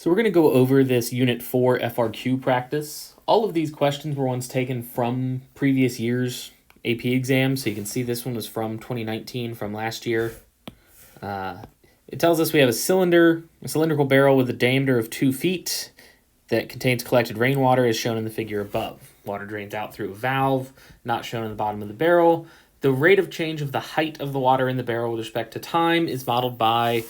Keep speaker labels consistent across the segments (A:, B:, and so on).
A: So we're going to go over this Unit 4 FRQ practice. All of these questions were ones taken from previous year's AP exams. So you can see this one was from 2019, from last year. It tells us we have a cylindrical barrel with a diameter of 2 feet that contains collected rainwater as shown in the figure above. Water drains out through a valve, not shown in the bottom of the barrel. The rate of change of the height of the water in the barrel with respect to time is modeled by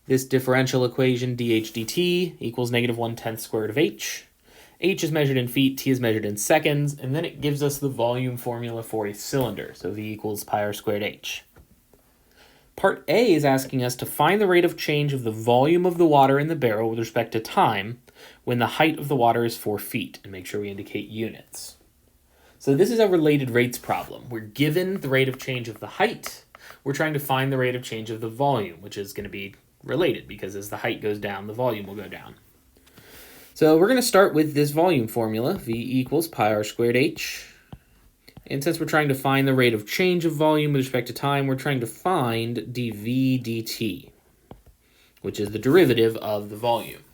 A: this differential equation dH dt equals negative 1/10 square root of h. H is measured in feet, T is measured in seconds, and then it gives us the volume formula for a cylinder. So V equals pi r squared h. Part A is asking us to find the rate of change of the volume of the water in the barrel with respect to time when the height of the water is 4 feet, and make sure we indicate units. So this is a related rates problem. We're given the rate of change of the height. We're trying to find the rate of change of the volume, which is going to be related because as the height goes down, the volume will go down. So we're going to start with this volume formula, V equals pi r squared h. And since we're trying to find the rate of change of volume with respect to time, we're trying to find dV dt, which is the derivative of the volume.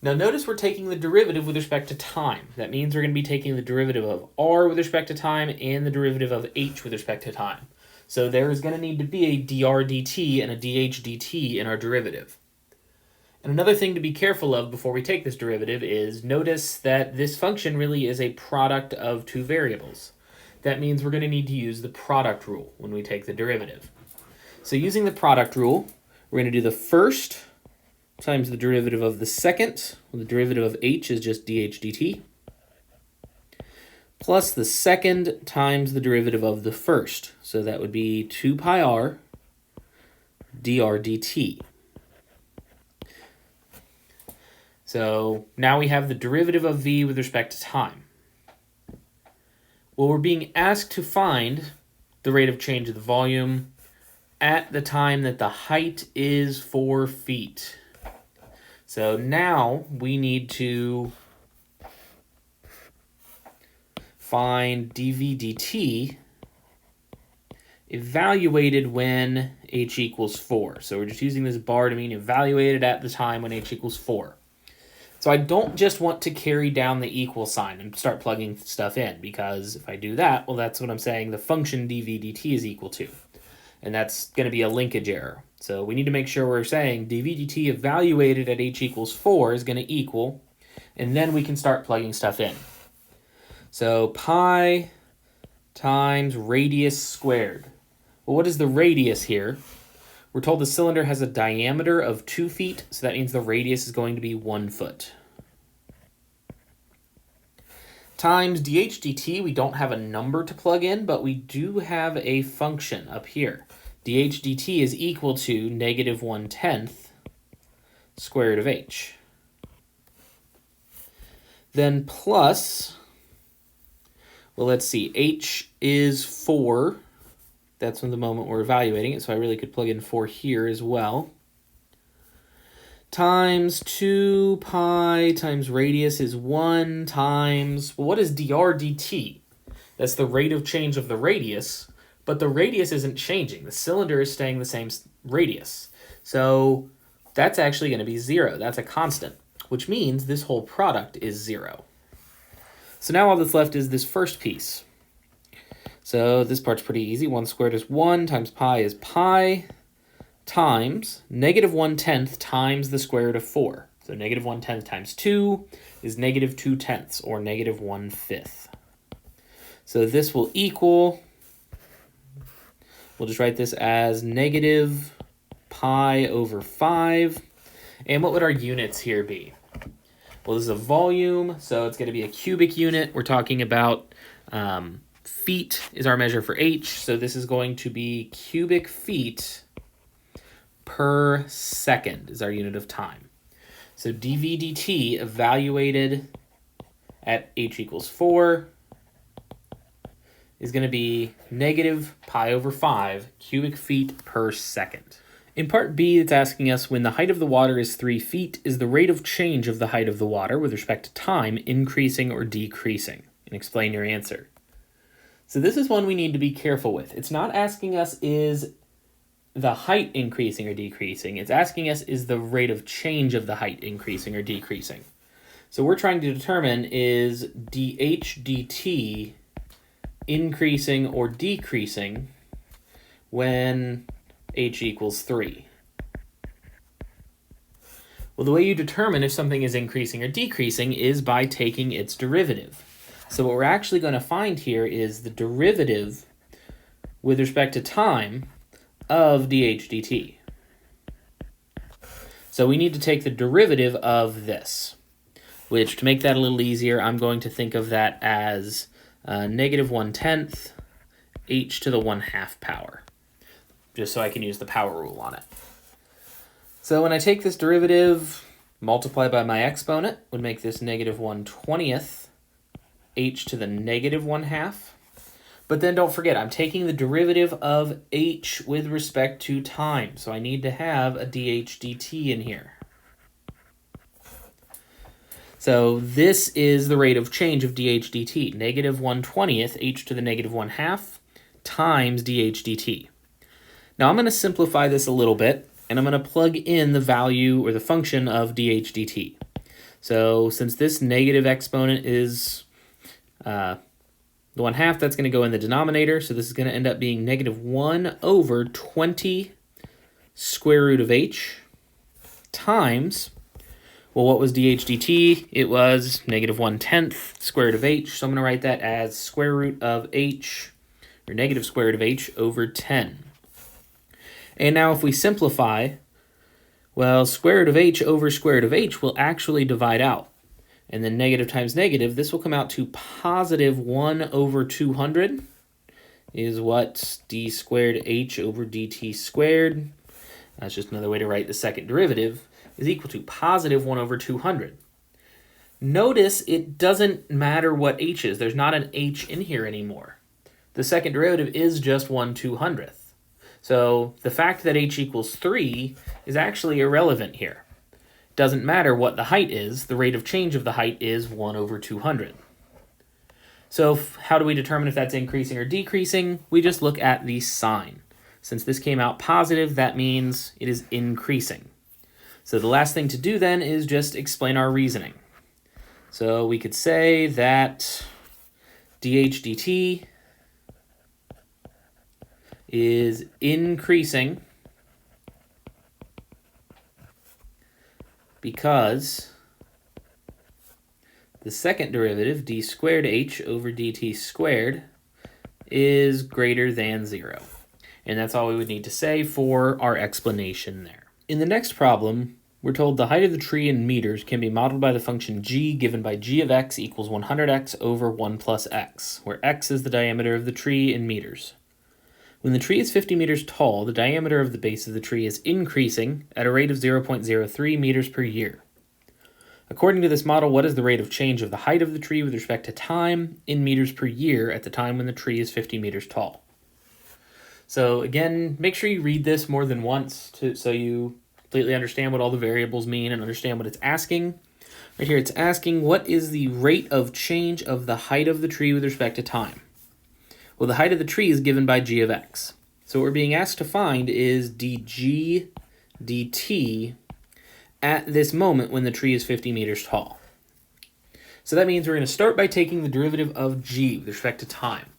A: Now notice we're taking the derivative with respect to time. That means we're going to be taking the derivative of r with respect to time and the derivative of h with respect to time. So there is going to need to be a dr dt and a dH dt in our derivative. And another thing to be careful of before we take this derivative is notice that this function really is a product of two variables. That means we're going to need to use the product rule when we take the derivative. So using the product rule, we're going to do the first times the derivative of the second. Well, the derivative of h is just dH dt. Plus the second times the derivative of the first. So that would be 2 pi r dr dt. So now we have the derivative of v with respect to time. Well, we're being asked to find the rate of change of the volume at the time that the height is 4 feet. So now we need to find dV dt evaluated when h equals 4. So we're just using this bar to mean evaluated at the time when h equals 4. So I don't just want to carry down the equal sign and start plugging stuff in, because if I do that, well, that's what I'm saying the function dV dt is equal to. And that's going to be a linkage error. So we need to make sure we're saying dV dt evaluated at h equals 4 is going to equal, and then we can start plugging stuff in. So pi times radius squared. Well, what is the radius here? We're told the cylinder has a diameter of 2 feet, so that means the radius is going to be 1 foot. Times dH dt, we don't have a number to plug in, but we do have a function up here. dH dt is equal to negative 1/10 square root of h. Then plus, well, let's see, h is 4. That's when the moment we're evaluating it, so I really could plug in 4 here as well. Times 2 pi times radius is 1 times, well, what is dr dt? That's the rate of change of the radius, but the radius isn't changing. The cylinder is staying the same radius. So that's actually going to be 0. That's a constant, which means this whole product is 0. So now all that's left is this first piece. So this part's pretty easy. 1 squared is 1 times pi is pi times negative 1/10 times the square root of 4. So negative 1/10 times 2 is negative 2/10, or negative 1/5. So this will equal, we'll just write this as negative pi over 5. And what would our units here be? Well, this is a volume, so it's going to be a cubic unit. We're talking about feet is our measure for h, so this is going to be cubic feet per second is our unit of time. So dV dt evaluated at h equals 4 is going to be negative pi over 5 cubic feet per second. In part B, it's asking us when the height of the water is 3 feet, is the rate of change of the height of the water with respect to time increasing or decreasing? And explain your answer. So this is one we need to be careful with. It's not asking us is the height increasing or decreasing. It's asking us, is the rate of change of the height increasing or decreasing? So we're trying to determine, is dH dt increasing or decreasing when h equals 3? Well, the way you determine if something is increasing or decreasing is by taking its derivative. So what we're actually going to find here is the derivative with respect to time of dH dt. So we need to take the derivative of this, which, to make that a little easier, I'm going to think of that as negative 1/10 h to the 1/2 power, just so I can use the power rule on it. So when I take this derivative, multiply by my exponent, would make this negative 1/20 h to the negative 1/2. But then don't forget, I'm taking the derivative of h with respect to time, so I need to have a dH dt in here. So this is the rate of change of dH dt, negative 1/20 h to the negative 1/2 times dH dt. Now I'm going to simplify this a little bit, and I'm going to plug in the value or the function of dH dt. So since this negative exponent is the 1/2, that's going to go in the denominator, so this is going to end up being negative 1/20 square root of h times, well, what was dH dt? It was negative 1/10 square root of h, so I'm going to write that as square root of h, or negative square root of h over 10. And now if we simplify, well, square root of h over square root of h will actually divide out. And then negative times negative, this will come out to positive 1/200 is what d squared h over dt squared, that's just another way to write the second derivative, is equal to positive 1/200. Notice it doesn't matter what h is. There's not an h in here anymore. The second derivative is just 1/200. So the fact that h equals 3 is actually irrelevant here. Doesn't matter what the height is, the rate of change of the height is 1/200. So how do we determine if that's increasing or decreasing? We just look at the sign. Since this came out positive, that means it is increasing. So the last thing to do then is just explain our reasoning. So we could say that dH dt is increasing because the second derivative, d squared h over dt squared, is greater than 0. And that's all we would need to say for our explanation there. In the next problem, we're told the height of the tree in meters can be modeled by the function g given by g of x equals 100x over 1 plus x, where x is the diameter of the tree in meters. When the tree is 50 meters tall, the diameter of the base of the tree is increasing at a rate of 0.03 meters per year. According to this model, what is the rate of change of the height of the tree with respect to time in meters per year at the time when the tree is 50 meters tall? So again, make sure you read this more than once so you completely understand what all the variables mean and understand what it's asking. Right here, it's asking what is the rate of change of the height of the tree with respect to time. Well, the height of the tree is given by g of x. So what we're being asked to find is dg dt at this moment when the tree is 50 meters tall. So that means we're going to start by taking the derivative of g with respect to time.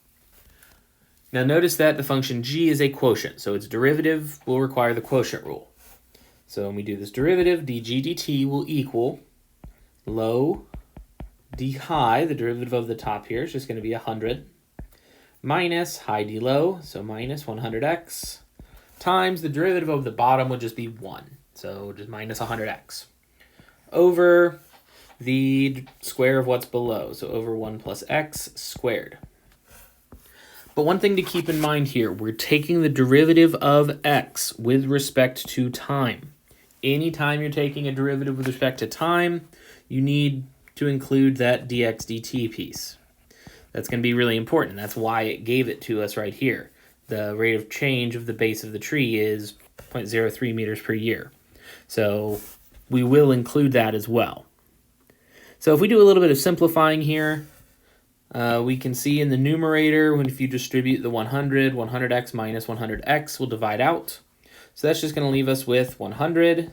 A: Now notice that the function g is a quotient, so its derivative will require the quotient rule. So when we do this derivative, dg dt will equal low d high, the derivative of the top here is just going to be 100, minus high d low, so minus 100x, times the derivative of the bottom would just be 1, so just minus 100x, over the square of what's below, so over 1 plus x squared. But one thing to keep in mind here, we're taking the derivative of x with respect to time. Anytime you're taking a derivative with respect to time, you need to include that dx dt piece. That's going to be really important. That's why it gave it to us right here. The rate of change of the base of the tree is 0.03 meters per year. So we will include that as well. So if we do a little bit of simplifying here, we can see in the numerator, if you distribute the 100, 100x minus 100x will divide out. So that's just going to leave us with 100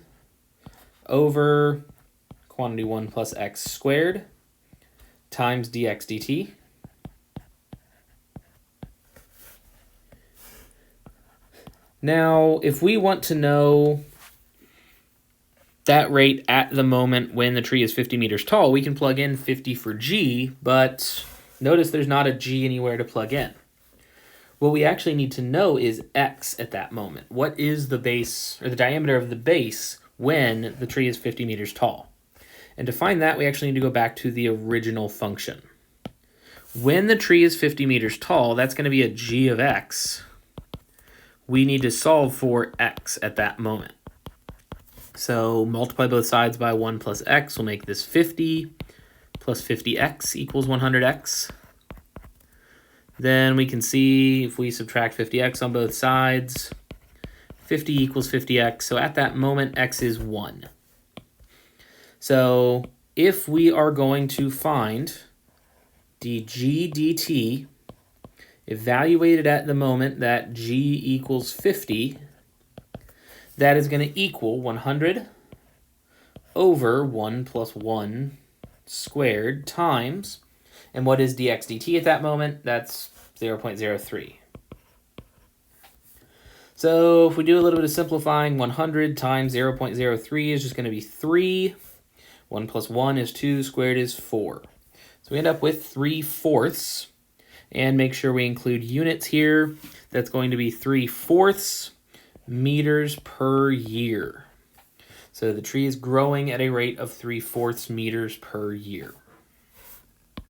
A: over quantity 1 plus x squared times dx dt. Now, if we want to know that rate at the moment when the tree is 50 meters tall, we can plug in 50 for g, but notice there's not a g anywhere to plug in. What we actually need to know is x at that moment. What is the base, or the diameter of the base, when the tree is 50 meters tall? And to find that, we actually need to go back to the original function. When the tree is 50 meters tall, that's going to be a g of x. We need to solve for x at that moment. So multiply both sides by 1 plus x will make this 50 plus 50x equals 100x. Then we can see if we subtract 50x on both sides, 50 equals 50x. So at that moment, x is 1. So if we are going to find dg dt, evaluated at the moment that g equals 50, that is going to equal 100 over 1 plus 1 squared times, and what is dx dt at that moment? That's 0.03. So if we do a little bit of simplifying, 100 times 0.03 is just going to be 3. 1 plus 1 is 2, squared is 4. So we end up with 3/4. And make sure we include units here. That's going to be 3/4 meters per year. So the tree is growing at a rate of 3/4 meters per year.